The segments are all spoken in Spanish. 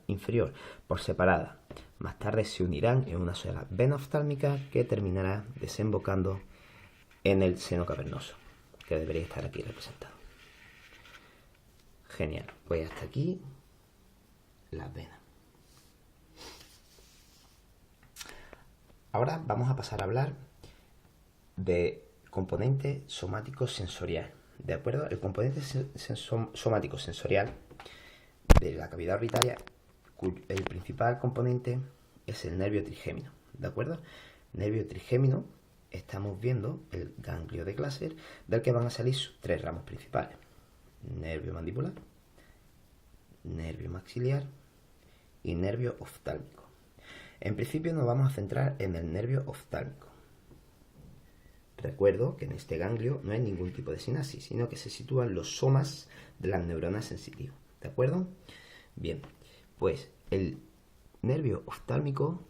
inferior por separada. Más tarde se unirán en una sola vena oftálmica que terminará desembocando en el seno cavernoso, que debería estar aquí representado. Genial, pues hasta aquí las venas. Ahora vamos a pasar a hablar de componente somático sensorial. ¿De acuerdo? El componente somático sensorial de la cavidad orbitaria, el principal componente es el nervio trigémino. ¿De acuerdo? Nervio trigémino, estamos viendo el ganglio de Glasser, del que van a salir sus tres ramos principales: nervio mandibular, nervio maxiliar y nervio oftálmico. En principio nos vamos a centrar en el nervio oftálmico. Recuerdo que en este ganglio no hay ningún tipo de sinapsis, sino que se sitúan los somas de las neuronas sensitivas. ¿De acuerdo? Bien, pues el nervio oftálmico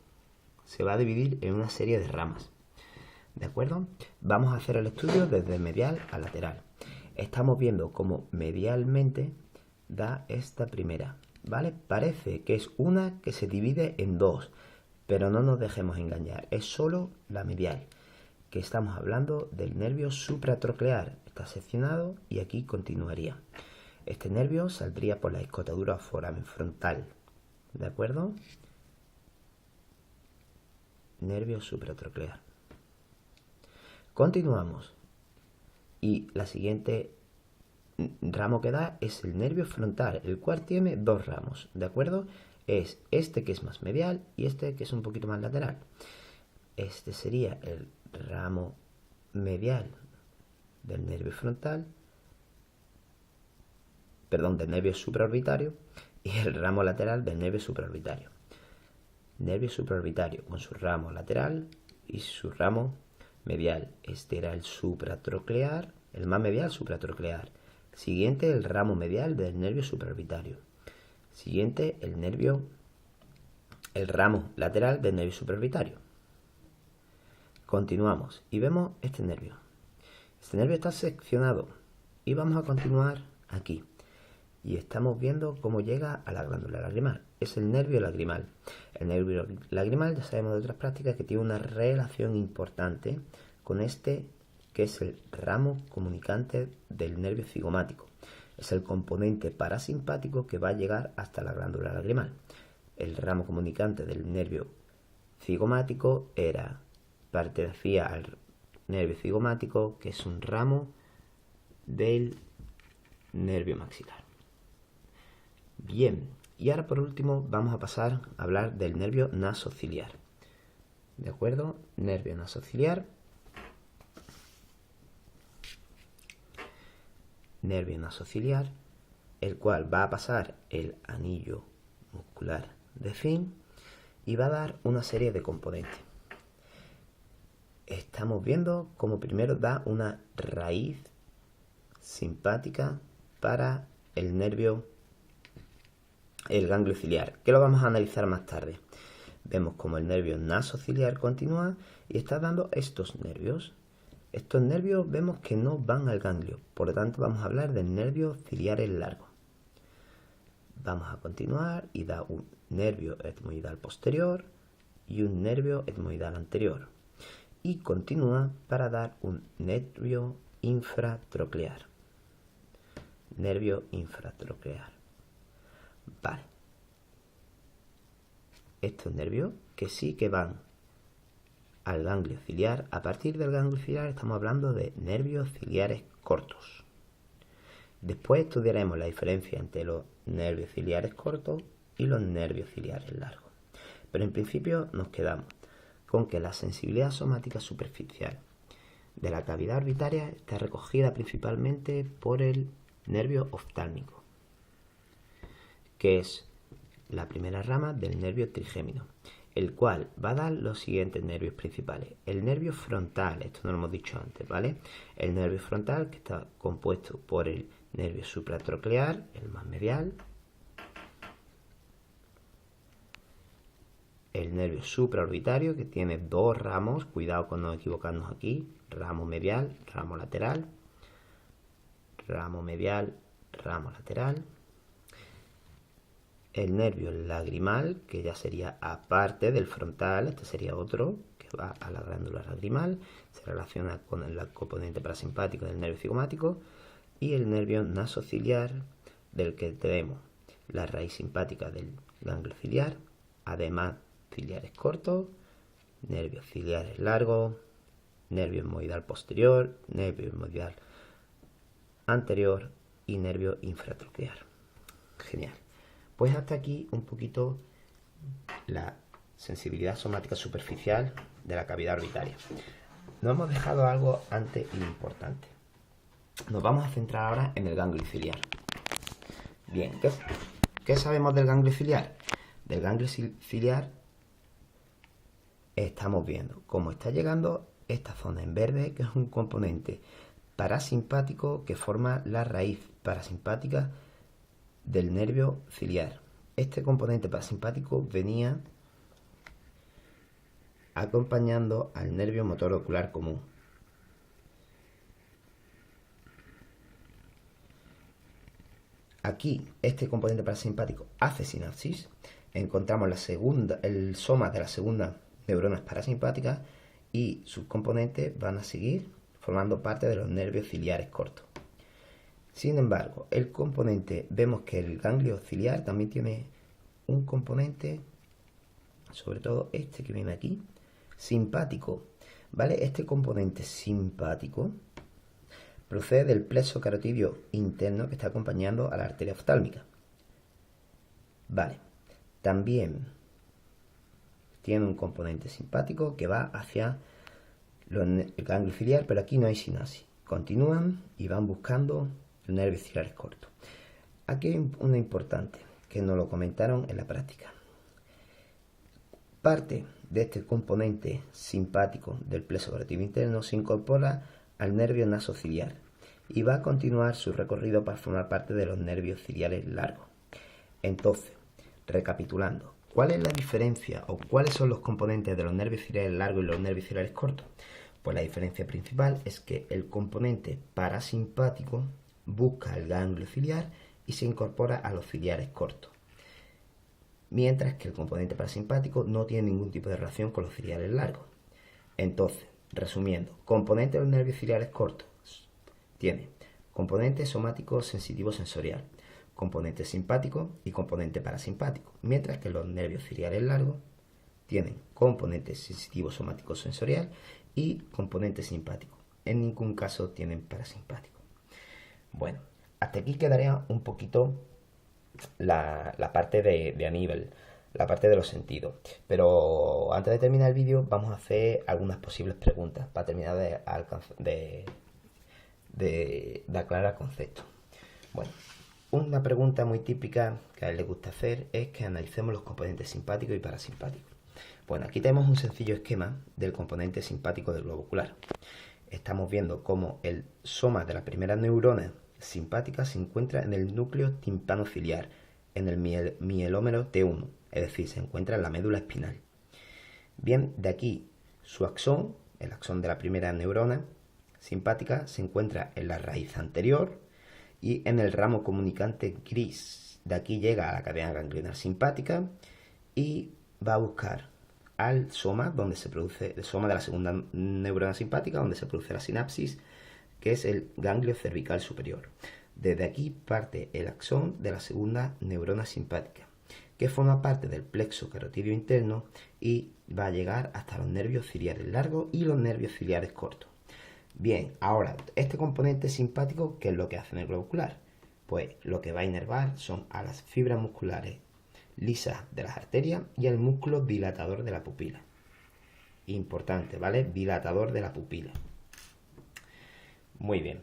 se va a dividir en una serie de ramas. ¿De acuerdo? Vamos a hacer el estudio desde medial a lateral. Estamos viendo cómo medialmente da esta primera, ¿vale? Parece que es una que se divide en dos, pero no nos dejemos engañar, es solo la medial, que estamos hablando del nervio supratroclear. Está seccionado y aquí continuaría. Este nervio saldría por la escotadura foramen frontal. ¿De acuerdo? Nervio supratroclear. Continuamos. Y la siguiente ramo que da es el nervio frontal, el cual tiene dos ramos. ¿De acuerdo? Es este que es más medial y este que es un poquito más lateral. Este sería el ramo medial del nervio frontal, del nervio supraorbitario, y el ramo lateral del nervio supraorbitario. Nervio supraorbitario con su ramo lateral y su ramo medial. Este era el supratroclear, el más medial supratroclear. Siguiente, el ramo medial del nervio supraorbitario. Siguiente, el ramo lateral del nervio supraorbitario. Continuamos y vemos este nervio. Este nervio está seccionado y vamos a continuar aquí. Y estamos viendo cómo llega a la glándula lagrimal. Es el nervio lagrimal. El nervio lagrimal, ya sabemos de otras prácticas, que tiene una relación importante con este, que es el ramo comunicante del nervio cigomático. Es el componente parasimpático que va a llegar hasta la glándula lagrimal. El ramo comunicante del nervio cigomático pertenecía al nervio cigomático, que es un ramo del nervio maxilar. Bien, y ahora por último vamos a pasar a hablar del nervio nasociliar. ¿De acuerdo? Nervio nasociliar. Nervio nasociliar, el cual va a pasar el anillo muscular de Finn y va a dar una serie de componentes. Estamos viendo cómo primero da una raíz simpática para el ganglio ciliar, que lo vamos a analizar más tarde. Vemos como el nervio nasociliar continúa y está dando estos nervios. Estos nervios vemos que no van al ganglio, por lo tanto vamos a hablar del nervio ciliar largo. Vamos a continuar y da un nervio etmoidal posterior y un nervio etmoidal anterior. Y continúa para dar un nervio infratroclear. Nervio infratroclear. Vale. Estos nervios que sí que van al ganglio ciliar. A partir del ganglio ciliar estamos hablando de nervios ciliares cortos. Después estudiaremos la diferencia entre los nervios ciliares cortos y los nervios ciliares largos. Pero en principio nos quedamos con que la sensibilidad somática superficial de la cavidad orbitaria está recogida principalmente por el nervio oftálmico, que es la primera rama del nervio trigémino, el cual va a dar los siguientes nervios principales. El nervio frontal, esto no lo hemos dicho antes, ¿vale? El nervio frontal, que está compuesto por el nervio supratroclear, el más medial, el nervio supraorbitario, que tiene dos ramos, cuidado con no equivocarnos aquí, ramo medial, ramo lateral, ramo medial, ramo lateral, el nervio lagrimal, que ya sería aparte del frontal, este sería otro, que va a la glándula lagrimal, se relaciona con el componente parasimpático del nervio cigomático, y el nervio nasociliar, del que tenemos la raíz simpática del ganglio ciliar, además ciliares cortos, nervios ciliares largos, nervio esmoidal posterior, nervio esmoidal anterior y nervio infratroquear. Genial. Pues hasta aquí un poquito la sensibilidad somática superficial de la cavidad orbitaria. Nos hemos dejado algo antes importante. Nos vamos a centrar ahora en el ganglio ciliar. Bien, ¿qué sabemos del ganglio ciliar? Del ganglio ciliar estamos viendo cómo está llegando esta zona en verde, que es un componente parasimpático que forma la raíz parasimpática del nervio ciliar. Este componente parasimpático venía acompañando al nervio motor ocular común. Aquí este componente parasimpático hace sinapsis, encontramos el soma de la segunda neuronas parasimpáticas y sus componentes van a seguir formando parte de los nervios ciliares cortos. Sin embargo, vemos que el ganglio ciliar también tiene un componente, sobre todo este que viene aquí, simpático, ¿vale? Este componente simpático procede del plexo carotidio interno que está acompañando a la arteria oftálmica. Vale, también tiene un componente simpático que va hacia el ganglio ciliar, pero aquí no hay sinapsis. Continúan y van buscando los nervios ciliares cortos. Aquí hay una importante, que nos lo comentaron en la práctica. Parte de este componente simpático del plexo carotidio interno se incorpora al nervio nasociliar y va a continuar su recorrido para formar parte de los nervios ciliares largos. Entonces, recapitulando, ¿cuál es la diferencia o cuáles son los componentes de los nervios ciliares largos y los nervios ciliares cortos? Pues la diferencia principal es que el componente parasimpático busca el ganglio ciliar y se incorpora a los ciliares cortos, mientras que el componente parasimpático no tiene ningún tipo de relación con los ciliares largos. Entonces, resumiendo, componente de los nervios ciliares cortos tiene componente somático sensitivo sensorial, componente simpático y componente parasimpático, mientras que los nervios ciliares largos tienen componente sensitivo somático sensorial y componente simpático. En ningún caso tienen parasimpático. Bueno, hasta aquí quedaría un poquito la parte de Aníbal, la parte de los sentidos. Pero antes de terminar el vídeo vamos a hacer algunas posibles preguntas para terminar de aclarar conceptos. Bueno, una pregunta muy típica que a él le gusta hacer es que analicemos los componentes simpáticos y parasimpáticos. Bueno, aquí tenemos un sencillo esquema del componente simpático del globo ocular. Estamos viendo cómo el soma de la primera neurona simpática se encuentra en el núcleo timpanociliar, en el mielómero T1, es decir, se encuentra en la médula espinal. Bien, de aquí su axón, el axón de la primera neurona simpática, se encuentra en la raíz anterior y en el ramo comunicante gris. De aquí llega a la cadena ganglionar simpática y va a buscar al soma, donde se produce el soma de la segunda neurona simpática, donde se produce la sinapsis, que es el ganglio cervical superior. Desde aquí parte el axón de la segunda neurona simpática, que forma parte del plexo carotidio interno y va a llegar hasta los nervios ciliares largos y los nervios ciliares cortos. Bien, ahora, este componente simpático, ¿qué es lo que hace en el globo ocular? Pues lo que va a inervar son a las fibras musculares lisas de las arterias y al músculo dilatador de la pupila. Importante, ¿vale? Dilatador de la pupila. Muy bien.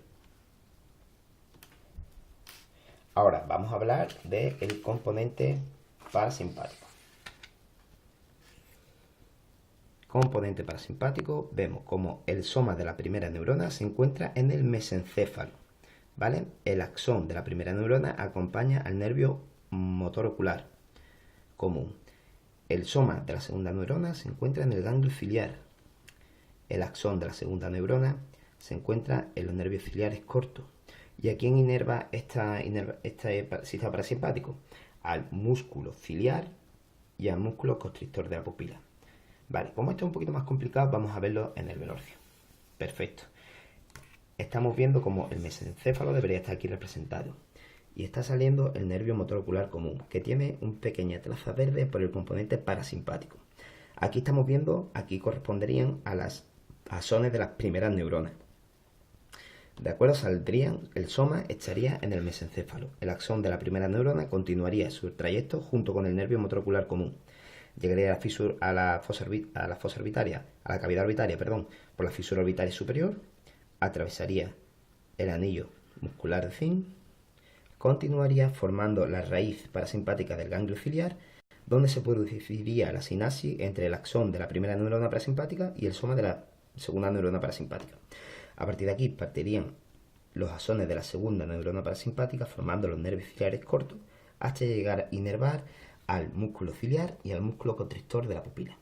Ahora vamos a hablar del componente parasimpático. Componente parasimpático, vemos como el soma de la primera neurona se encuentra en el mesencéfalo, ¿vale? El axón de la primera neurona acompaña al nervio motor ocular común. El soma de la segunda neurona se encuentra en el ganglio ciliar. El axón de la segunda neurona se encuentra en los nervios ciliares cortos. ¿Y a quién inerva este sistema parasimpático? al músculo ciliar y al músculo constrictor de la pupila. Vale, como esto es un poquito más complicado, vamos a verlo en el velorcio. Perfecto. Estamos viendo como el mesencéfalo debería estar aquí representado. Y está saliendo el nervio motor ocular común, que tiene una pequeña traza verde por el componente parasimpático. Aquí estamos viendo, aquí corresponderían a las axones de las primeras neuronas. De acuerdo, saldrían, el soma estaría en el mesencéfalo. El axón de la primera neurona continuaría su trayecto junto con el nervio motor ocular común. Llegaría a la cavidad orbitaria, por la fisura orbitaria superior, atravesaría el anillo muscular de Zinc, continuaría formando la raíz parasimpática del ganglio ciliar, donde se produciría la sinapsis entre el axón de la primera neurona parasimpática y el soma de la segunda neurona parasimpática. A partir de aquí partirían los axones de la segunda neurona parasimpática formando los nervios ciliares cortos hasta llegar a inervar al músculo ciliar y al músculo constrictor de la pupila.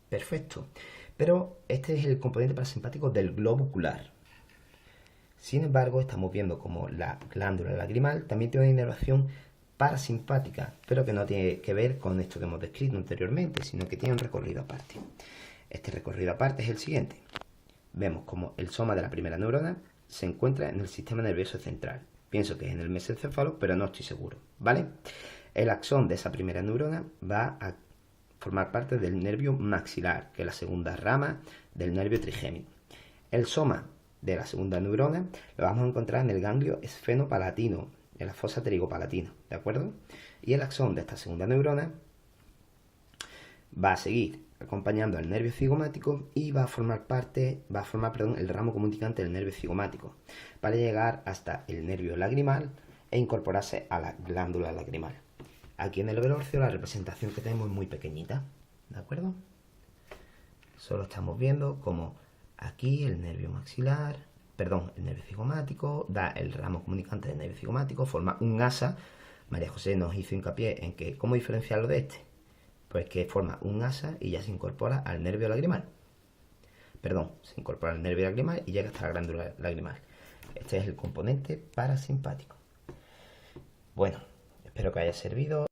Perfecto. Pero este es el componente parasimpático del globo ocular. Sin embargo, estamos viendo como la glándula lagrimal también tiene una inervación parasimpática, pero que no tiene que ver con esto que hemos descrito anteriormente, sino que tiene un recorrido aparte. Este recorrido aparte es el siguiente. Vemos como el soma de la primera neurona se encuentra en el sistema nervioso central. Pienso que es en el mesencéfalo, pero no estoy seguro, ¿vale? El axón de esa primera neurona va a formar parte del nervio maxilar, que es la segunda rama del nervio trigémino. El soma de la segunda neurona lo vamos a encontrar en el ganglio esfenopalatino, en la fosa pterigopalatina, ¿de acuerdo? Y el axón de esta segunda neurona va a seguir acompañando al nervio cigomático y va a formar el ramo comunicante del nervio cigomático para llegar hasta el nervio lagrimal e incorporarse a la glándula lagrimal. Aquí en el velorcio la representación que tenemos es muy pequeñita, ¿de acuerdo? Solo estamos viendo como aquí el nervio maxilar, el nervio cigomático, da el ramo comunicante del nervio cigomático, forma un asa. María José nos hizo hincapié en que, ¿cómo diferenciarlo de este? Pues que forma un asa y ya se incorpora al nervio lagrimal. Se incorpora al nervio lagrimal y llega hasta la glándula lagrimal. Este es el componente parasimpático. Bueno, espero que haya servido.